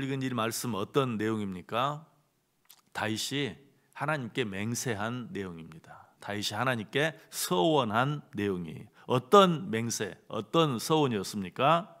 오늘 읽은 이 말씀 어떤 내용입니까? 다윗이 하나님께 맹세한 내용입니다. 다윗이 하나님께 서원한 내용이 어떤 맹세, 어떤 서원이었습니까?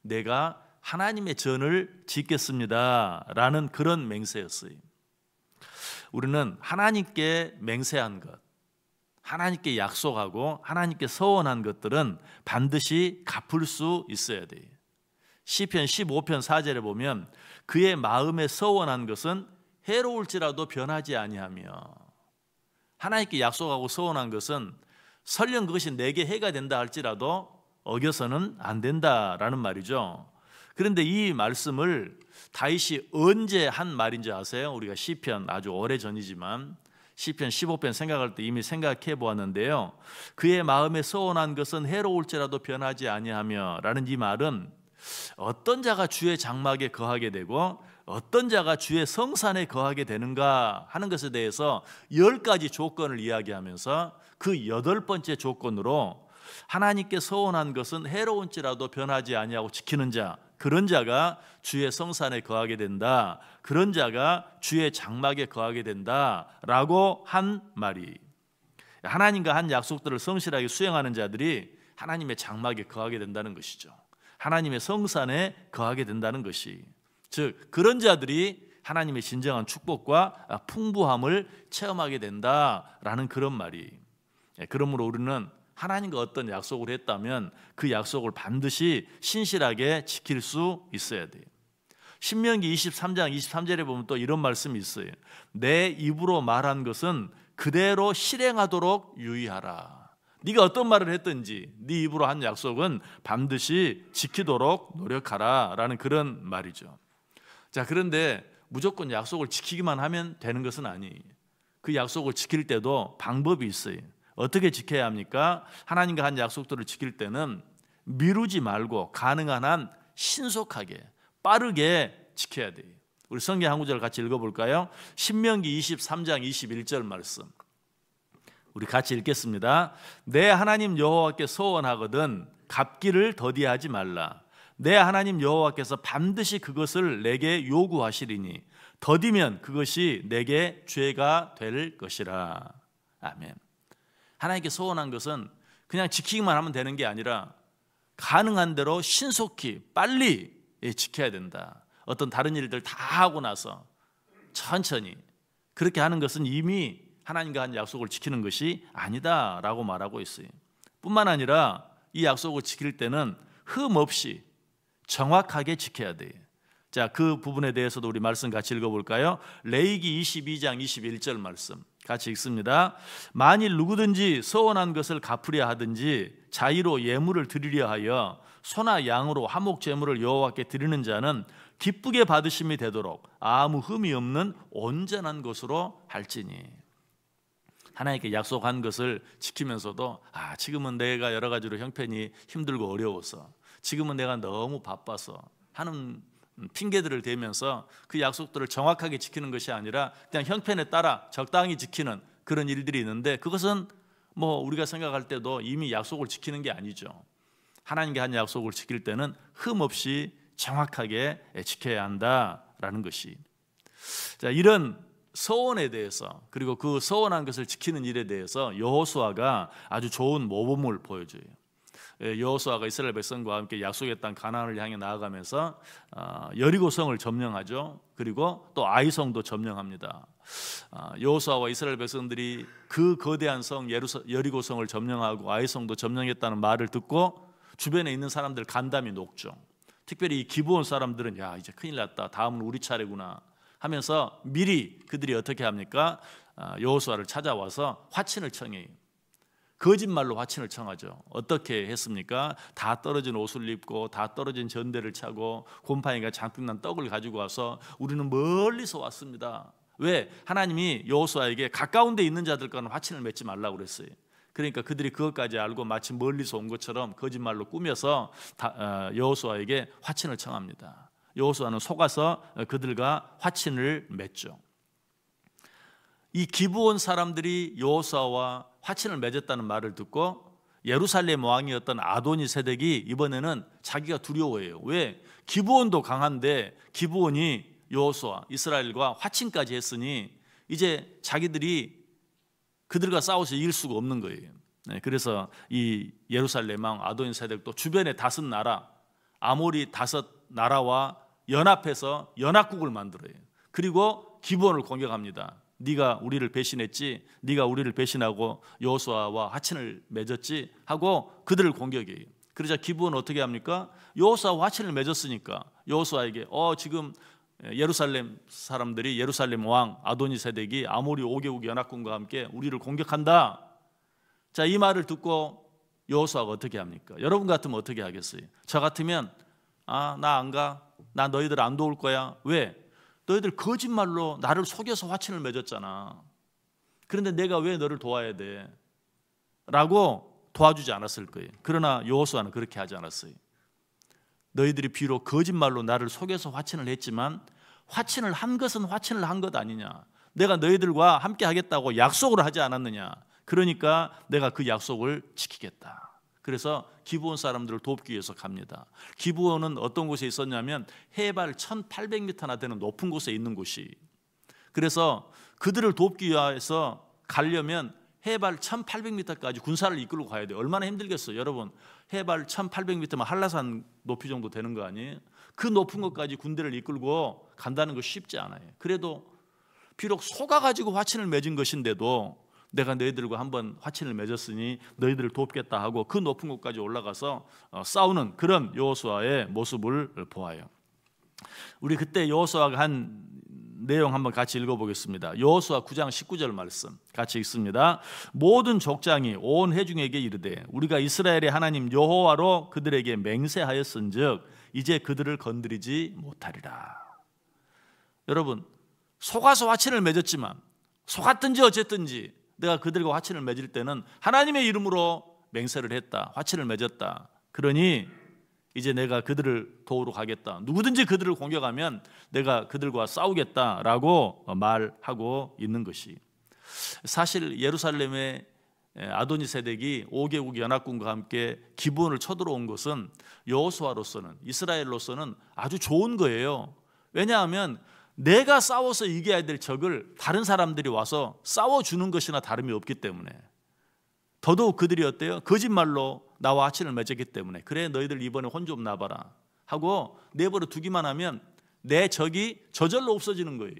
내가 하나님의 전을 짓겠습니다 라는 그런 맹세였어요. 우리는 하나님께 맹세한 것, 하나님께 약속하고 하나님께 서원한 것들은 반드시 갚을 수 있어야 돼요. 시편 15편 4절에 보면 그의 마음에 서원한 것은 해로울지라도 변하지 아니하며, 하나님께 약속하고 서원한 것은 설령 그것이 내게 해가 된다 할지라도 어겨서는 안 된다라는 말이죠. 그런데 이 말씀을 다윗이 언제 한 말인지 아세요? 우리가 시편 아주 오래전이지만 시편 15편 생각할 때 이미 생각해 보았는데요, 그의 마음에 서원한 것은 해로울지라도 변하지 아니하며 라는 이 말은 어떤 자가 주의 장막에 거하게 되고 어떤 자가 주의 성산에 거하게 되는가 하는 것에 대해서 10가지 조건을 이야기하면서 그 8번째 조건으로 하나님께 서원한 것은 해로운지라도 변하지 아니하고 지키는 자, 그런 자가 주의 성산에 거하게 된다, 그런 자가 주의 장막에 거하게 된다라고 한 말이, 하나님과 한 약속들을 성실하게 수행하는 자들이 하나님의 장막에 거하게 된다는 것이죠. 하나님의 성산에 거하게 된다는 것이, 즉 그런 자들이 하나님의 진정한 축복과 풍부함을 체험하게 된다라는 그런 말이, 그러므로 우리는 하나님과 어떤 약속을 했다면 그 약속을 반드시 신실하게 지킬 수 있어야 돼요. 신명기 23장 23절에 보면 또 이런 말씀이 있어요. 내 입으로 말한 것은 그대로 실행하도록 유의하라. 네가 어떤 말을 했든지 네 입으로 한 약속은 반드시 지키도록 노력하라 라는 그런 말이죠. 자, 그런데 무조건 약속을 지키기만 하면 되는 것은 아니에요. 그 약속을 지킬 때도 방법이 있어요. 어떻게 지켜야 합니까? 하나님과 한 약속들을 지킬 때는 미루지 말고 가능한 한 신속하게 빠르게 지켜야 돼요. 우리 성경 한 구절 같이 읽어볼까요? 신명기 23장 21절 말씀 우리 같이 읽겠습니다. 내 하나님 여호와께 서원하거든 갚기를 더디하지 말라. 내 하나님 여호와께서 반드시 그것을 내게 요구하시리니 더디면 그것이 내게 죄가 될 것이라. 아멘. 하나님께 서원한 것은 그냥 지키기만 하면 되는 게 아니라 가능한 대로 신속히 빨리 지켜야 된다. 어떤 다른 일들 다 하고 나서 천천히 그렇게 하는 것은 이미 하나님과 한 약속을 지키는 것이 아니다라고 말하고 있어요. 뿐만 아니라 이 약속을 지킬 때는 흠 없이 정확하게 지켜야 돼요. 자, 그 부분에 대해서도 우리 말씀 같이 읽어볼까요? 레위기 22장 21절 말씀 같이 읽습니다. 만일 누구든지 서원한 것을 갚으려 하든지 자의로 예물을 드리려 하여 소나 양으로 화목 제물을 여호와께 드리는 자는 기쁘게 받으심이 되도록 아무 흠이 없는 온전한 것으로 할지니. 하나님께 약속한 것을 지키면서도 지금은 내가 여러 가지로 형편이 힘들고 어려워서, 지금은 내가 너무 바빠서 하는 핑계들을 대면서 그 약속들을 정확하게 지키는 것이 아니라 그냥 형편에 따라 적당히 지키는 그런 일들이 있는데, 그것은 우리가 생각할 때도 이미 약속을 지키는 게 아니죠. 하나님께 한 약속을 지킬 때는 흠 없이 정확하게 지켜야 한다라는 것이, 자, 이런 서원에 대해서, 그리고 그 서원한 것을 지키는 일에 대해서 여호수아가 아주 좋은 모범을 보여줘요. 여호수아가 이스라엘 백성과 함께 약속의 땅 가나안을 향해 나아가면서 여리고성을 점령하죠. 그리고 또 아이성도 점령합니다. 여호수아와 이스라엘 백성들이 그 거대한 성 여리고성을 점령하고 아이성도 점령했다는 말을 듣고 주변에 있는 사람들 간담이 녹죠. 특별히 이 기브온 사람들은 이제 큰일 났다, 다음은 우리 차례구나 하면서 미리 그들이 어떻게 합니까? 여호수아를 찾아와서 화친을 청해요. 거짓말로 화친을 청하죠. 어떻게 했습니까? 다 떨어진 옷을 입고 다 떨어진 전대를 차고 곰팡이가 잔뜩 난 떡을 가지고 와서 우리는 멀리서 왔습니다. 왜? 하나님이 여호수아에게 가까운 데 있는 자들과는 화친을 맺지 말라고 그랬어요. 그러니까 그들이 그것까지 알고 마치 멀리서 온 것처럼 거짓말로 꾸며서 여호수아에게 화친을 청합니다. 여호수아는 속아서 그들과 화친을 맺죠. 이 기브온 사람들이 여호수아와 화친을 맺었다는 말을 듣고 예루살렘 왕이었던 아도니세덱이 이번에는 자기가 두려워해요. 왜? 기브온도 강한데 기브온이 여호수아 이스라엘과 화친까지 했으니 이제 자기들이 그들과 싸워서 이길 수가 없는 거예요. 그래서 이 예루살렘 왕 아도니세덱도 주변의 5나라 아모리 5나라와 연합해서 연합국을 만들어요. 그리고 기브온을 공격합니다. 네가 우리를 배신했지, 네가 우리를 배신하고 여호수아와 화친을 맺었지 하고 그들을 공격해요. 그러자 기브온은 어떻게 합니까? 여호수아와 화친을 맺었으니까 여호수아에게 지금 예루살렘 사람들이 예루살렘 왕 아도니세덱이 아모리 5개국 연합군과 함께 우리를 공격한다. 자, 이 말을 듣고 여호수아가 어떻게 합니까? 여러분 같으면 어떻게 하겠어요? 저 같으면 나 안 가. 나 너희들 안 도울 거야. 왜? 너희들 거짓말로 나를 속여서 화친을 맺었잖아. 그런데 내가 왜 너를 도와야 돼? 라고 도와주지 않았을 거예요. 그러나 여호수아는 그렇게 하지 않았어요. 너희들이 비록 거짓말로 나를 속여서 화친을 했지만 화친을 한 것은 화친을 한 것 아니냐. 내가 너희들과 함께 하겠다고 약속을 하지 않았느냐. 그러니까 내가 그 약속을 지키겠다. 그래서 기브온 사람들을 돕기 위해서 갑니다. 기브온은 어떤 곳에 있었냐면 해발 1800m나 되는 높은 곳에 있는 곳이. 그래서 그들을 돕기 위해서 가려면 해발 1800m까지 군사를 이끌고 가야 돼요. 얼마나 힘들겠어요. 여러분, 해발 1800m면 한라산 높이 정도 되는 거 아니에요? 그 높은 곳까지 군대를 이끌고 간다는 거 쉽지 않아요. 그래도 비록 속아가지고 화친을 맺은 것인데도 내가 너희들과 한번 화친을 맺었으니 너희들을 돕겠다 하고 그 높은 곳까지 올라가서 싸우는 그런 여호수아의 모습을 보아요. 우리 그때 여호수아가 한 내용 한번 같이 읽어보겠습니다. 여호수아 9장 19절 말씀 같이 읽습니다. 모든 족장이 온 회중에게 이르되 우리가 이스라엘의 하나님 여호와로 그들에게 맹세하였은즉 이제 그들을 건드리지 못하리라. 여러분, 속아서 화친을 맺었지만 속았든지 어쨌든지 내가 그들과 화친을 맺을 때는 하나님의 이름으로 맹세를 했다. 화친을 맺었다. 그러니 이제 내가 그들을 도우러 가겠다. 누구든지 그들을 공격하면 내가 그들과 싸우겠다라고 말하고 있는 것이. 사실 예루살렘의 아도니세덱이 5개국 연합군과 함께 기브온을 쳐들어온 것은 여호수아로서는 이스라엘로서는 아주 좋은 거예요. 왜냐하면 내가 싸워서 이겨야 될 적을 다른 사람들이 와서 싸워주는 것이나 다름이 없기 때문에. 더더욱 그들이 어때요? 거짓말로 나와 화친을 맺었기 때문에 그래 너희들 이번에 혼 좀 나봐라 하고 내버려 두기만 하면 내 적이 저절로 없어지는 거예요.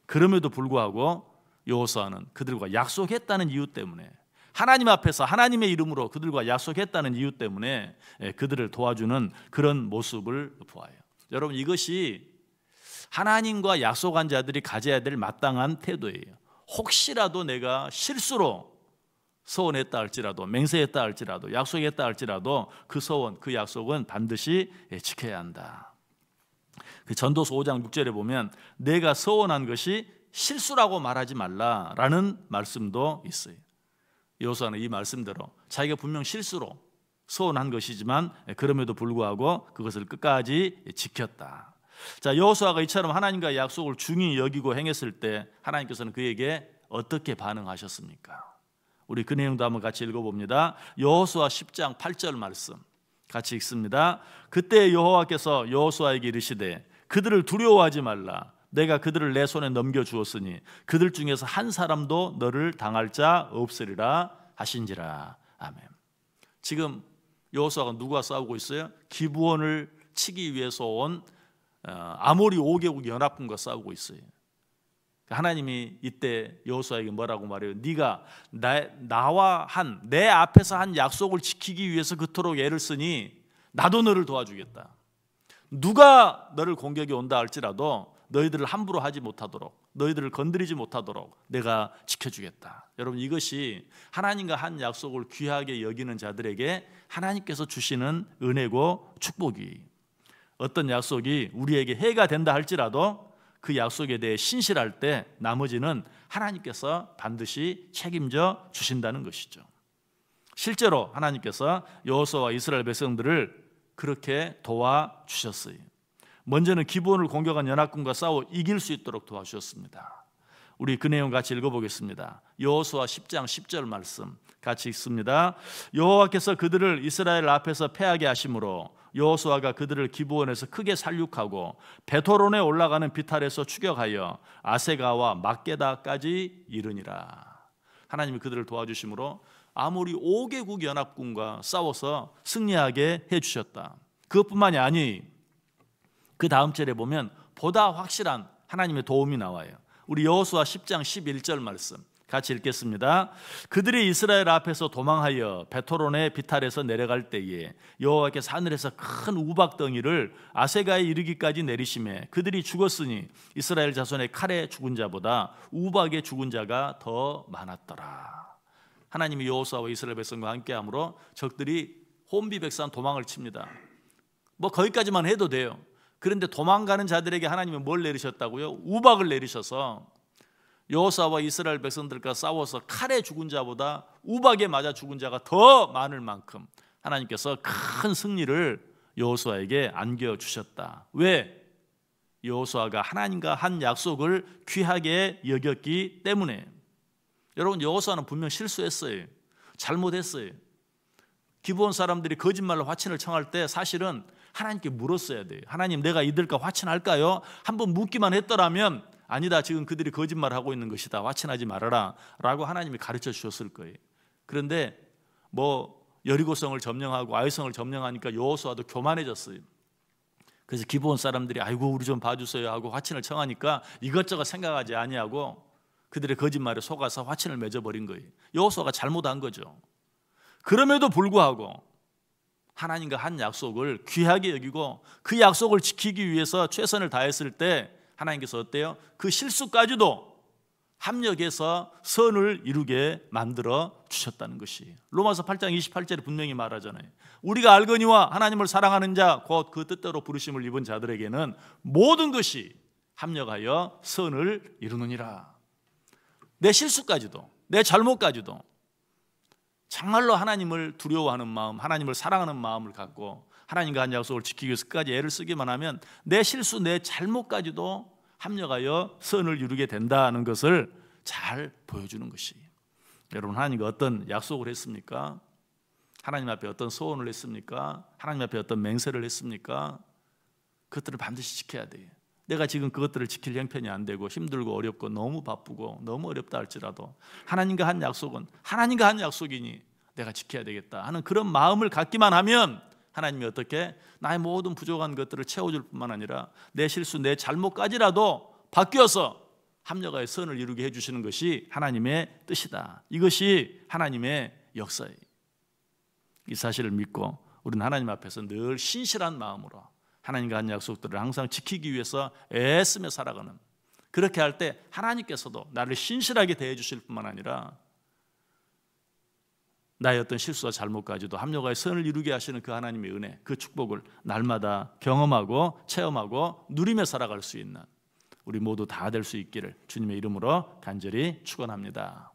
그럼에도 불구하고 여호수아는 그들과 약속했다는 이유 때문에 하나님 앞에서 하나님의 이름으로 그들과 약속했다는 이유 때문에 그들을 도와주는 그런 모습을 보아요. 여러분, 이것이 하나님과 약속한 자들이 가져야 될 마땅한 태도예요. 혹시라도 내가 실수로 서원했다 할지라도 맹세했다 할지라도 약속했다 할지라도 그 서원, 그 약속은 반드시 지켜야 한다. 그 전도서 5장 6절에 보면 내가 서원한 것이 실수라고 말하지 말라라는 말씀도 있어요. 여호수아는 이 말씀대로 자기가 분명 실수로 서원한 것이지만 그럼에도 불구하고 그것을 끝까지 지켰다. 자, 여호수아가 이처럼 하나님과의 약속을 중히 여기고 행했을 때 하나님께서는 그에게 어떻게 반응하셨습니까? 우리 그 내용도 한번 같이 읽어봅니다. 여호수아 10장 8절 말씀 같이 읽습니다. 그때 여호와께서 여호수아에게 이르시되 그들을 두려워하지 말라. 내가 그들을 내 손에 넘겨주었으니 그들 중에서 한 사람도 너를 당할 자 없으리라 하신지라. 아멘. 지금 여호수아가 누구와 싸우고 있어요? 기브온을 치기 위해서 온 아모리 5개국 연합군과 싸우고 있어요. 하나님이 이때 여호수아에게 뭐라고 말해요? 네가 나와 내 앞에서 한 약속을 지키기 위해서 그토록 애를 쓰니 나도 너를 도와주겠다. 누가 너를 공격이 온다 할지라도 너희들을 함부로 하지 못하도록 너희들을 건드리지 못하도록 내가 지켜주겠다. 여러분, 이것이 하나님과 한 약속을 귀하게 여기는 자들에게 하나님께서 주시는 은혜고 축복이. 어떤 약속이 우리에게 해가 된다 할지라도 그 약속에 대해 신실할 때 나머지는 하나님께서 반드시 책임져 주신다는 것이죠. 실제로 하나님께서 여호수아와 이스라엘 백성들을 그렇게 도와주셨어요. 먼저는 기브온을 공격한 연합군과 싸워 이길 수 있도록 도와주셨습니다. 우리 그 내용 같이 읽어보겠습니다. 여호수아 10장 10절 말씀 같이 읽습니다. 여호와께서 그들을 이스라엘 앞에서 패하게 하심으로 여호수아가 그들을 기브온에서 크게 살육하고 베토론에 올라가는 비탈에서 추격하여 아세가와 막게다까지 이르니라. 하나님이 그들을 도와주심으로 아모리 5개국 연합군과 싸워서 승리하게 해주셨다. 그것뿐만이 아니, 그 다음 절에 보면 보다 확실한 하나님의 도움이 나와요. 우리 여호수아 10장 11절 말씀 같이 읽겠습니다. 그들이 이스라엘 앞에서 도망하여 베토론의 비탈에서 내려갈 때에 여호와께서 하늘에서 큰 우박덩이를 아세가에 이르기까지 내리심에 그들이 죽었으니 이스라엘 자손의 칼에 죽은 자보다 우박에 죽은 자가 더 많았더라. 하나님이 여호수아와 이스라엘 백성과 함께함으로 적들이 혼비백산 도망을 칩니다. 뭐 거기까지만 해도 돼요. 그런데 도망가는 자들에게 하나님은 뭘 내리셨다고요? 우박을 내리셔서 여호수아와 이스라엘 백성들과 싸워서 칼에 죽은 자보다 우박에 맞아 죽은 자가 더 많을 만큼 하나님께서 큰 승리를 여호수아에게 안겨주셨다. 왜? 여호수아가 하나님과 한 약속을 귀하게 여겼기 때문에. 여러분, 여호수아는 분명 실수했어요. 잘못했어요. 기브온 사람들이 거짓말로 화친을 청할 때 사실은 하나님께 물었어야 돼요. 하나님, 내가 이들과 화친할까요? 한번 묻기만 했더라면 아니다, 지금 그들이 거짓말하고 있는 것이다, 화친하지 말아라 라고 하나님이 가르쳐 주셨을 거예요. 그런데 뭐 여리고성을 점령하고 아이성을 점령하니까 여호수아도 교만해졌어요. 그래서 기브온 사람들이 아이고 우리 좀 봐주세요 하고 화친을 청하니까 이것저것 생각하지 아니하고 그들의 거짓말에 속아서 화친을 맺어버린 거예요. 여호수아가 잘못한 거죠. 그럼에도 불구하고 하나님과 한 약속을 귀하게 여기고 그 약속을 지키기 위해서 최선을 다했을 때 하나님께서 어때요? 그 실수까지도 합력해서 선을 이루게 만들어 주셨다는 것이 로마서 8장 28절에 분명히 말하잖아요. 우리가 알거니와 하나님을 사랑하는 자 곧 그 뜻대로 부르심을 입은 자들에게는 모든 것이 합력하여 선을 이루느니라. 내 실수까지도, 내 잘못까지도 정말로 하나님을 두려워하는 마음, 하나님을 사랑하는 마음을 갖고 하나님과 한 약속을 지키기 위해서 끝까지 애를 쓰기만 하면 내 실수, 내 잘못까지도 합력하여 선을 이루게 된다는 것을 잘 보여주는 것이. 여러분, 하나님과 어떤 약속을 했습니까? 하나님 앞에 어떤 소원을 했습니까? 하나님 앞에 어떤 맹세를 했습니까? 그것들을 반드시 지켜야 돼요. 내가 지금 그것들을 지킬 형편이 안 되고 힘들고 어렵고 너무 바쁘고 너무 어렵다 할지라도 하나님과 한 약속은 하나님과 한 약속이니 내가 지켜야 되겠다 하는 그런 마음을 갖기만 하면 하나님이 어떻게 나의 모든 부족한 것들을 채워줄 뿐만 아니라 내 실수, 내 잘못까지라도 바뀌어서 합력하여 선을 이루게 해주시는 것이 하나님의 뜻이다. 이것이 하나님의 역사예요. 이 사실을 믿고 우리는 하나님 앞에서 늘 신실한 마음으로 하나님과 한 약속들을 항상 지키기 위해서 애쓰며 살아가는, 그렇게 할 때 하나님께서도 나를 신실하게 대해 주실 뿐만 아니라 나의 어떤 실수와 잘못까지도 합력하여 선을 이루게 하시는 그 하나님의 은혜, 그 축복을 날마다 경험하고 체험하고 누리며 살아갈 수 있는 우리 모두 다 될 수 있기를 주님의 이름으로 간절히 축원합니다.